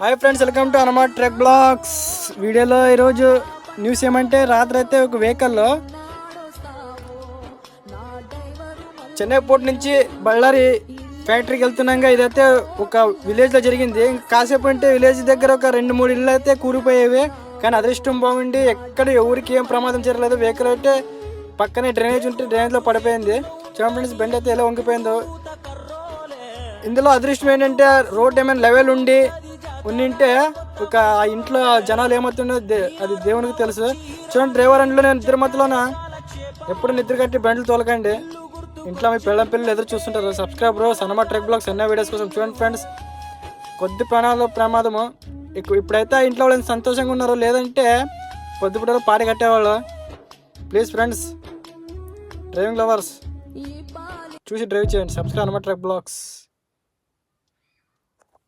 Hi friends, welcome to Hanuman Trek Blogs. వీడియోలో ఈరోజు news ఏమంటే, రాత్రి అయితే ఒక వెహికల్లో చెన్నై పోర్ట్ నుంచి బళ్ళారి ఫ్యాక్టరీకి వెళ్తున్నాగా ఇదైతే ఒక విలేజ్లో జరిగింది. కాసేపు అంటే విలేజ్ దగ్గర ఒక 2-3 ఇళ్ళు అయితే కూలిపోయేవి. కానీ అదృష్టం బాగుండి ఎక్కడ ఎవరికి ఏం ప్రమాదం జరగలేదు. వెహికల్ అయితే పక్కనే డ్రైనేజ్ ఉంటే డ్రైనేజ్లో పడిపోయింది. చూడండి ఫ్రెండ్స్, బండి అయితే ఎలా వంగిపోయిందో. ఇందులో అదృష్టం ఏంటంటే రోడ్ ఏమైనా లెవెల్ ఉండింటే ఒక ఆ ఇంట్లో జనాలు ఏమవుతుండో అది దేవునికి తెలుసు. చూడండి, డ్రైవర్ అంట్లో నేను నిద్ర మధ్యలోన ఎప్పుడు నిద్ర కట్టి బండ్లు తోలకండి. ఇంట్లో మీ పిల్లలు ఎదురు చూస్తుంటారు. సబ్స్క్రైబర్ హనుమాన్ ట్రెక్ బ్లాగ్స్ అన్న వీడియోస్ కోసం. చూడండి ఫ్రెండ్స్, కొద్ది ప్రమాదము. ఇప్పుడైతే ఆ ఇంట్లో వాళ్ళని సంతోషంగా ఉన్నారు, లేదంటే పొద్దుపూటలో పాడి కట్టేవాళ్ళు. ప్లీజ్ ఫ్రెండ్స్, డ్రైవింగ్ లవర్స్ చూసి డ్రైవ్ చేయండి. Subscribe Hanuman Trek blogs.